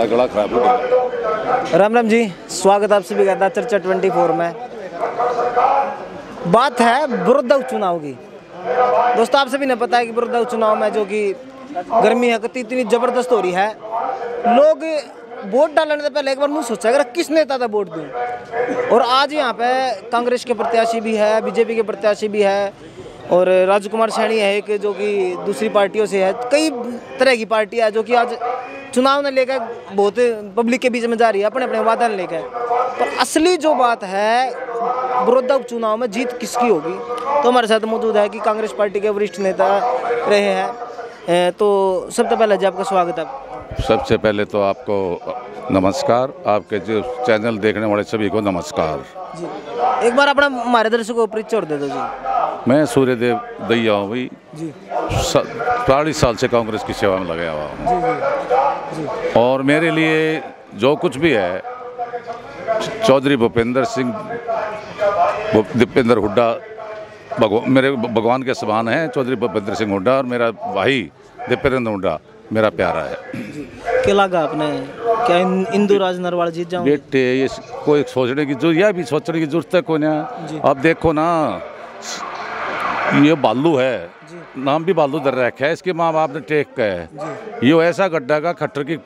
बड़ा गला खराब हो गया। राम राम जी, स्वागत आप सभी का चर्चा 24 में। बात है बुरदा चुनाव की। दोस्तों, आप सभी ने पता है कि बुरदा चुनाव में जो कि गर्मी है इतनी ज़बरदस्त हो रही है, लोग वोट डालने से पहले एक बार मुँह सोचा अगर किस नेता का वोट दूं। और आज यहाँ पे कांग्रेस के प्रत्याशी भी है, बीजेपी के प्रत्याशी भी है, और राजकुमार सैनी है एक जो कि दूसरी पार्टियों से है। कई तरह की पार्टियाँ है जो कि आज चुनाव ने लेकर बहुत पब्लिक के बीच में जा रही है अपने अपने वादा ने लेकर। पर असली जो बात है बुरदा उपचुनाव में जीत किसकी होगी, तो हमारे साथ मौजूद है कि कांग्रेस पार्टी के वरिष्ठ नेता रहे हैं। तो सबसे पहले जी आपका स्वागत है। सबसे पहले तो आपको नमस्कार, आपके जो चैनल देखने वाले सभी को नमस्कार जी। एक बार अपना हमारे दर्शकों को परिचय दे दो जी। मैं सूर्यदेव दैया हूँ भाई जी। 40 साल से कांग्रेस की सेवा में लगाया हुआ हूँ जी। और मेरे लिए जो कुछ भी है चौधरी भूपेंद्र सिंह दीपेंद्र हुड्डा मेरे भगवान के समान हैं। चौधरी भूपेंद्र सिंह हुड्डा और मेरा भाई दीपेंद्र हुड्डा मेरा प्यारा है जी। क्या लगा आपने, क्या इंदू राज नरवाल जीत जाऊंगे? बेटे ये कोई सोचने की जरूरत, यह भी सोचने की जरूरत है कोई ना। अब देखो ना, ये बालू है, नाम भी बालू दर रखा है, इसके माँ बाप ने टेक का है। ये ऐसा गड्ढा का खट्टर की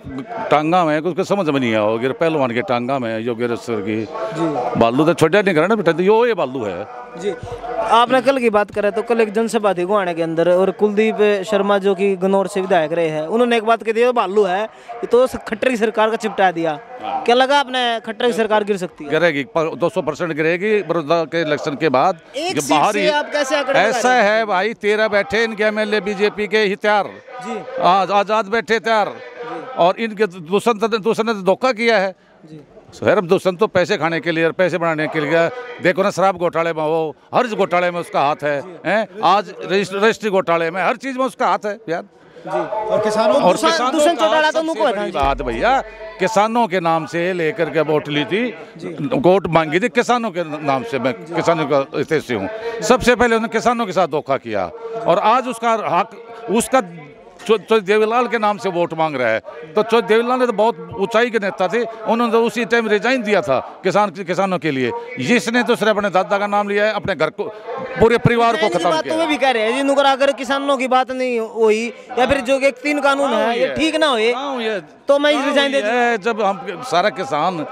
टांगा में उसको समझ में नहीं आओगे, पहलवान की टांगा में योगेश्वर की बालू तो छोटा नहीं करना बेटा, तो ये बालू है जी। आपने कल की बात करें तो कल एक जनसभा थी गुआने के अंदर, और कुलदीप शर्मा जो कि गन्नौर से विधायक रहे हैं, उन्होंने एक बात कह दी बालू है तो खट्टर की सरकार का चिपटा दिया। क्या लगा आपने खट्टर की सरकार गिर सकती है? गिरेगी, 200% गिरेगी बड़ौदा के इलेक्शन के बाद। एक सीट से आप कैसे ऐसा है भाई, 13 बैठे इनके MLA बीजेपी के ही तैयार, आजाद बैठे तैयार, और इनके दूसरे ने धोखा किया है। सैरब दूसरा तो पैसे खाने के लिए और पैसे बनाने के लिए, देखो ना शराब घोटाले में, वो हर घोटाले में उसका हाथ है, आज रजिस्ट्री घोटाले में, हर चीज में उसका हाथ है यार जी। और किसानों बात भैया, किसानों के नाम से लेकर के वोट ली थी, वोट मांगी थी किसानों के नाम से। मैं किसानों का हितैषी हूँ। सबसे पहले उन्होंने किसानों के साथ धोखा किया, और आज उसका हक उसका देवीलाल के नाम से वोट मांग रहा है। तो देवीलाल ने तो बहुत ऊंचाई के नेता थे, उन्होंने तो उसी टाइम रिजाइन दिया था किसानों के लिए। जिसने तो सिर्फ अपने दादा का नाम लिया है, अपने घर को पूरे परिवार को खत्म किया। तो भी कह रहे हैं जी, अगर किसानों की बात नहीं हुई या फिर जो 3 कानून है ये ठीक ना हुए तो मैं रिजाइन दे दूं। जब हम सारा किसान,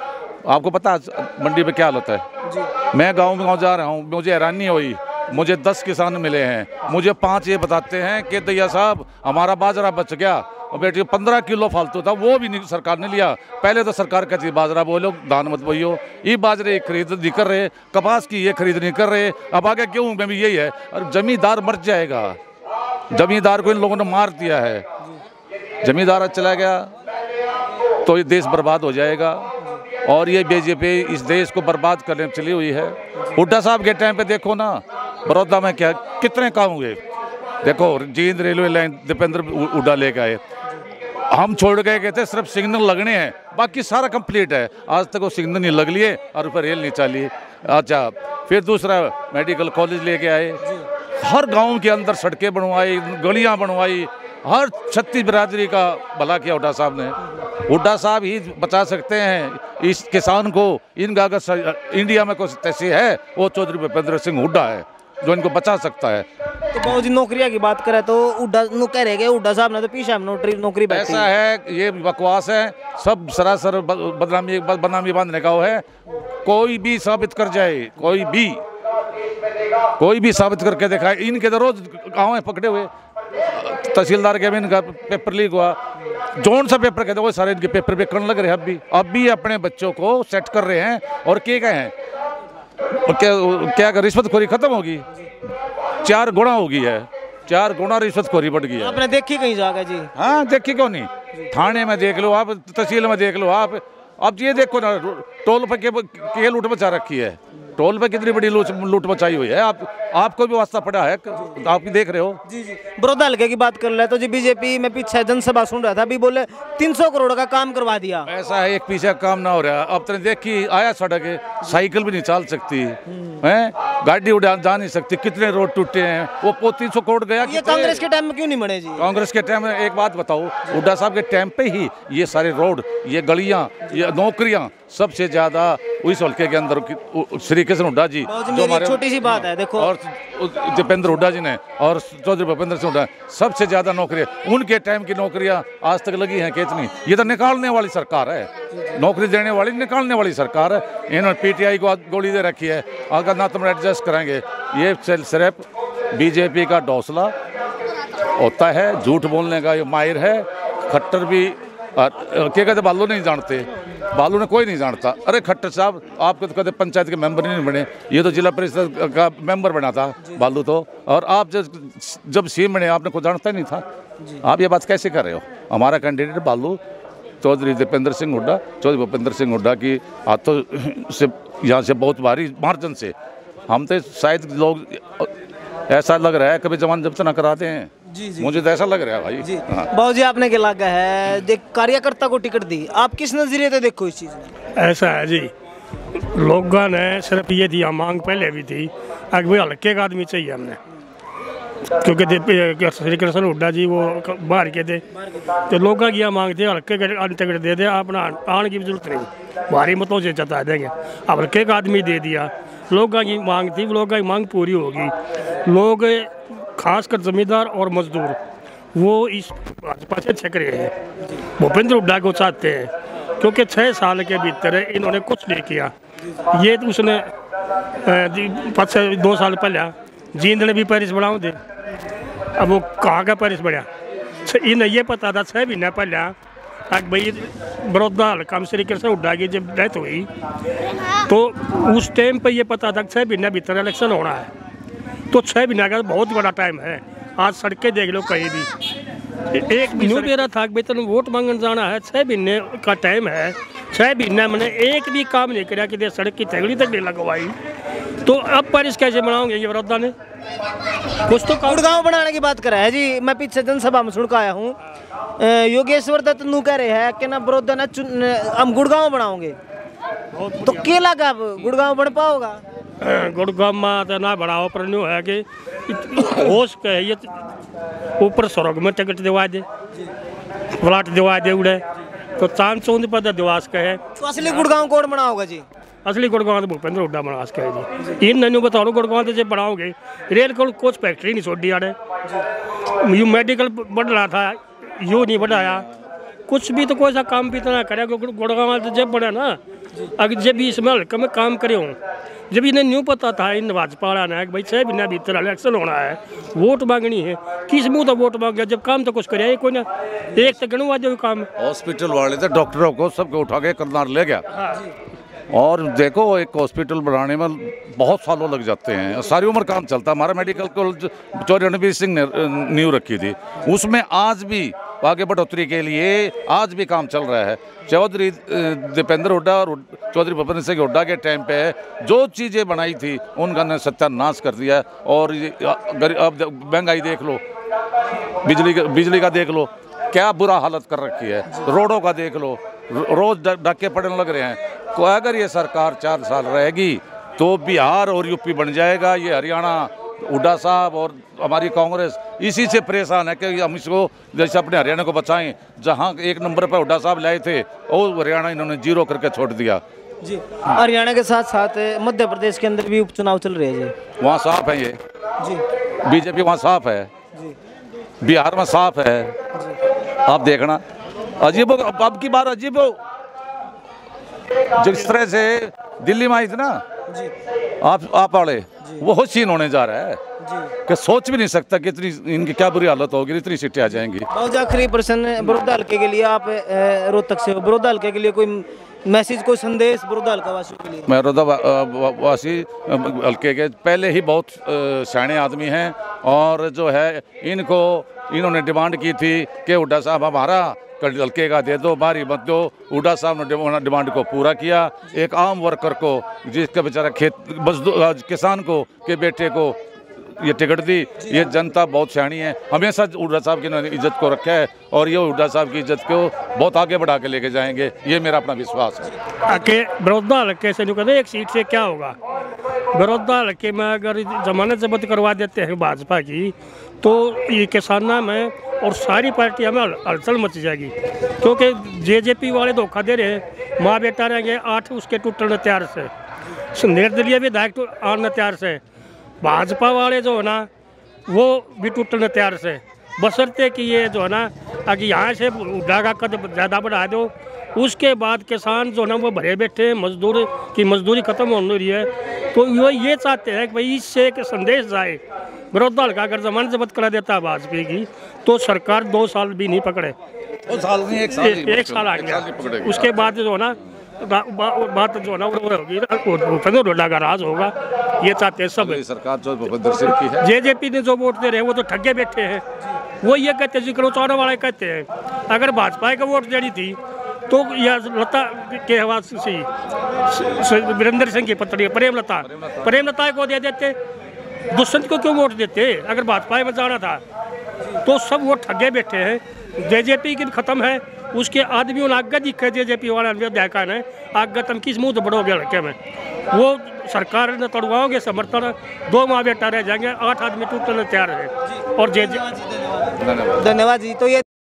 आपको पता मंडी में क्या हालत है। मैं गाँव जा रहा हूँ, मुझे हैरानी हुई, मुझे 10 किसान मिले हैं, मुझे 5 ये बताते हैं कि दैया साहब हमारा बाजरा बच गया, और बेटी 15 किलो फालतू था वो भी नहीं सरकार ने लिया। पहले तो सरकार कहती बाजरा बोलो, धान मत बोइयो, ये बाजरे खरीद नहीं कर रहे, कपास की ये खरीद नहीं कर रहे। अब आगे क्यों में भी यही है, और जमींदार मर जाएगा। जमींदार को इन लोगों ने मार दिया है, जमींदार चला गया तो ये देश बर्बाद हो जाएगा, और ये बीजेपी इस देश को बर्बाद करने में चली हुई है। हुड्डा साहब के टाइम पे देखो ना, बड़ौदा में क्या कितने काम हुए। देखो जींद रेलवे लाइन दीपेंद्र हुड्डा लेके आए, हम छोड़ गए थे सिर्फ सिग्नल लगने हैं, बाकी सारा कंप्लीट है। आज तक वो सिग्नल नहीं लग लिए और ऊपर रेल नहीं चली। अच्छा, फिर दूसरा मेडिकल कॉलेज लेके आए, हर गाँव के अंदर सड़कें बनवाई, गलियाँ बनवाई, हर छत्तीस बिरादरी का भला किया हुड्डा साहब ने। हुड्डा साहब ही बचा सकते हैं इस किसान को। इनका अगर इंडिया में कोई तैसी है वो चौधरी भूपेंद्र सिंह हुड्डा है जो इनको बचा सकता है। तो बहुत नौकरियां की बात करें तो हुड्डा कह रहे हैं हुड्डा साहब ने तो पीछे नौकरी ऐसा है, ये बकवास है, सब सरासर बदनामी बांधने का वो है। कोई भी साबित कर जाए, कोई भी साबित करके दिखाए। इनके तो रोज गाँव में पकड़े हुए तहसीलदार के भी इनका पेपर लीक हुआ, जोन सा पेपर कहते वो सारे इनके पेपर बेचने लग रहे हैं। अब भी अपने बच्चों को सेट कर रहे हैं, और क्या हैं, क्या रिश्वतखोरी खत्म होगी, 4 गुना हो गई है, 4 गुना रिश्वतखोरी बढ़ गई है। आपने देखी कहीं जाकर जी? हाँ देखी क्यों नहीं, थाने में देख लो आप, तहसील में देख लो आप। अब ये देखो ना, टोल पर के लूट मचा रखी है, टोल पे कितनी बड़ी लूट मचाई हुई है। आप आपको भी वास्ता पड़ा है, आप भी देख रहे हो। जी जी, बड़ौदा हल्के की बात कर ले तो जी बीजेपी में पीछे जनसभा सुन रहा था, अभी बोले 300 करोड़ का काम करवा दिया। ऐसा है, एक पीछे काम ना हो रहा। अब तो देखी आया सड़क है, साइकिल भी नहीं चल सकती है, गाड़ी उड़ा जा नहीं सकती, कितने रोड टूटे हैं। वो 300 करोड़ गया। ये कांग्रेस के टाइम में क्यों नहीं बने जी? कांग्रेस के टाइम में एक बात बताओ, हुड्डा साहब के टाइम पे ही ये सारे रोड, ये गलियां, ये नौकरियां सबसे ज्यादा उस हल्के के अंदर श्री कृष्ण हुड्डा जी, जो हमारे छोटी सी बात है देखो, और दीपेंद्र हुड्डा जी ने और चौधरी भूपेंद्र सिंह हुड्डा, सबसे ज्यादा नौकरियां उनके टाइम की नौकरियां आज तक लगी हैं कितनी। ये तो निकालने वाली सरकार है, नौकरी देने वाली निकालने वाली सरकार है। इन्होंने पीटीआई को गोली दे रखी है, अगर ना तुम एडजस्ट करेंगे। ये सिर्फ बीजेपी का डौसला होता है, झूठ बोलने का ये माहिर है। खट्टर भी क्या कहते, बालू नहीं जानते, बालू ने कोई नहीं जानता। अरे खट्टर साहब, आपको तो कहते पंचायत के मेंबर नहीं बने, ये तो जिला परिषद का मेंबर बना था बालू तो। और आप जब सीएम बने आपने कोई जानता ही नहीं था। आप ये बात कैसे कर रहे हो? हमारा कैंडिडेट बालू चौधरी दीपेंद्र सिंह हुड्डा, चौधरी भूपेंद्र सिंह हुड्डा की हाथों से यहाँ से बहुत भारी मार्जिन से, हम तो शायद लोग ऐसा लग रहा है कभी जवान जब तक कराते हैं। जी जी, मुझे तो ऐसा लग रहा है भाई जी। बाबू जी आपने क्या लगा है, देख कार्यकर्ता को टिकट दी, आप किस नजरिए से देखो इस चीज में? ऐसा है जी, लोगों ने सिर्फ ये दिया, मांग पहले भी थी कि भाई हल्के का आदमी चाहिए हमने, क्योंकि श्री कृष्ण हुड्डा जी वो बाहर के थे, तो लोगों की मांग थी हल्के का टिकट दे दे, अपना आने की जरूरत नहीं, भारी मतों से जता देंगे। अब हल्के का आदमी दे दिया, लोगों की मांग थी, लोगों की मांग पूरी होगी। लोग खासकर जमींदार और मजदूर वो इस भाजपा से छक रहे हैं, भूपेंद्र हुड्डा को चाहते हैं, क्योंकि 6 साल के भीतर इन्होंने कुछ नहीं किया। ये तो उसने 2 साल पहले जींद ने भी पैरिस बढ़ाओ दे, अब वो कहाँ का पैरिस बढ़ा, इन्हें ये पता था 6 महीने पहले भाई बड़ौदा हल्का में श्री कृष्ण हुड्डा की जब डेथ हुई तो उस टाइम पे ये पता था 6 महीने भीतर इलेक्शन होना है। तो 6 महीने का बहुत बड़ा टाइम है। आज सड़कें देख लो, कहीं भी एक भी दे रहा था कि तेन वोट मांगने जाना है, 6 महीने का टाइम है, 6 महीने मैंने एक भी काम नहीं किया कि सड़क की तगड़ी तक नहीं लगवाई। तो अब पैरिस कैसे बनाओगे ये बड़ौदा ने? कुछ तो गुड़गांव बनाने की बात कर रहा है जी। मैं पीछे जनसभा में सुन के आया हूँ, योगेश्वर दत्त नू कह रहे हैं कि ना बड़ौदा ना हम गुड़गांव बनाओगे, तो क्या लगा गुड़गांव बन पाओगा? गुड़गांव में तो ना बढ़ाओ, पर न्यू है कि होश कहे ऊपर स्वर्ग में टिकट दिवा दे, फ्लैट दिवा दे उड़े, तो चांद चौंद पर दिवास कहे। तो असली गुड़गांव कौन बनाओगा जी? असली गुड़गांव तो भूपेंद्र हुड्डा बना सके जी। इन नैनू बताओ गुड़गांव तो जब बढ़ाओगे, रेल कोच फैक्ट्री नहीं छोड़ी आड़े, यू मेडिकल बढ़ रहा था, यू नहीं बढ़ाया कुछ भी, तो कोई सा काम भी इतना करे। गुड़गांव तो जब बढ़ा ना, अगर जब भी इसमें हल्के में काम करे हूँ, जब इन्हें न्यू पता था इन भाजपा वाला ने कि भाई 6 महीने भीतर इलेक्शन होना है, वोट मांगनी है, किस मुँह तो वोट मांग गया, जब काम तो कुछ करे कोई ना, एक तो गणुआ जो काम। हॉस्पिटल वाले थे, डॉक्टरों को सबको उठा के करनार ले गया। और देखो एक हॉस्पिटल बनाने में बहुत सालों लग जाते हैं, सारी उम्र काम चलता। हमारा मेडिकल कॉलेज चौधरी रणबीर सिंह ने नींव रखी थी, उसमें आज भी आगे बढ़ोतरी के लिए आज भी काम चल रहा है। चौधरी दीपेंद्र हुड्डा और चौधरी भूपेंद्र सिंह हुड्डा के टाइम पे जो चीज़ें बनाई थी उनका ने सत्यानाश कर दिया। और अब महंगाई देख लो, बिजली का देख लो, क्या बुरा हालत कर रखी है, रोडों का देख लो, रोज धक्के पड़ने लग रहे हैं। तो अगर ये सरकार 4 साल रहेगी तो बिहार और यूपी बन जाएगा। ये हरियाणा हुड्डा साहब और हमारी कांग्रेस इसी से परेशान है कि हम इसको जैसे अपने हरियाणा को बचाएं। जहां 1 नंबर पर हुड्डा साहब लाए थे और हरियाणा इन्होंने 0 करके छोड़ दिया जी। हरियाणा के साथ साथ मध्य प्रदेश के अंदर भी उपचुनाव चल रहे हैं जी, वहाँ साफ है ये जी, बीजेपी वहाँ साफ है जी, बिहार में साफ है जी। आप देखना। अजीब अब की बार अजीब हो, जिस तरह से दिल्ली में आई थी ना जी, आप वाले, वो सीन होने जा रहा है जी। कि सोच भी नहीं सकता कि इतनी इनकी क्या बुरी हालत होगी, इतनी सीटें आ जाएंगी। बहुत आखिरी प्रश्न, बड़ौदा हल्के के लिए, आप रोहतक से हो, बड़ौदा हल्के के लिए कोई मैसेज, कोई संदेश बड़ौदा हल्का वासियों के लिए? मैं बड़ौदा वासी हल्के के पहले ही बहुत सियाने आदमी हैं और जो है इन्होंने डिमांड की थी कि हुड्डा साहब हमारा हल्के का दे दो, बारी मत दो। हुड्डा साहब ने डिमांड को पूरा किया। एक आम वर्कर को, जिसका बेचारा खेत मजदूर किसान को के बेटे को ये टिकट दी। ये जनता बहुत सियाणी है, हमेशा हुड्डा साहब की इन्होंने इज्जत को रखा है और ये हुड्डा साहब की इज्जत को बहुत आगे बढ़ा के लेके जाएंगे, ये मेरा अपना विश्वास है। आके बड़ौदा हल्के से जो कहते हैं एक सीट से क्या होगा, बड़ौदा हल्के में अगर जमानत जब्त करवा देते हैं भाजपा की तो ये किसाना में और सारी पार्टियां में हलचल मच जाएगी, क्योंकि जेजेपी वाले धोखा दे रहे हैं। माँ बेटा रहेंगे 8 उसके टूटने तैयार से, निर्दलीय विधायक तो आने तैयार से, भाजपा वाले जो है ना वो भी टूटने तैयार से, बशर्ते कि ये जो है ना अगर यहाँ से हुड्डा का कद ज़्यादा बढ़ा दो, उसके बाद किसान जो है ना वो भरे बैठे हैं, मजदूर की मजदूरी खत्म होने रही है। तो वो ये चाहते हैं कि भाई इससे एक संदेश जाए, बड़ौदा हल्का अगर जमानत जब्त करा देता है भाजपा की तो सरकार 2 साल भी नहीं पकड़े, 2 साल नहीं, 1 साल आ गया। उसके बाद जो है ना बात जो है ना वो होगी, भूपेंद्र हुड्डा का राज होगा, ये चाहते हैं सब। सरकार जो भूपेंद्र सिंह की है, जेजेपी ने जो वोट दे रहे हैं वो तो ठगे बैठे हैं। वो ये कहते हैं, जिक्र चारों वाले कहते हैं अगर भाजपा को वोट देनी थी तो यह लता के आवाज से वीरेंद्र सिंह की पत्नी प्रेमलता को दे देते, दुष्यंत को क्यों वोट देते? अगर भाजपा में जाना था तो सब वो ठगे बैठे हैं। जेजेपी की खत्म है, उसके आदमियों ने आगे दिखे, जेजेपी वाले देखा ने आगे तुम किस मुँह बढ़ोगे लड़के में, वो सरकार ने तोड़वाओगे समर्थन, 2 माँ बेटा रह जाएंगे, 8 आदमी टूटने तैयार है। और धन्यवाद जी। तो ये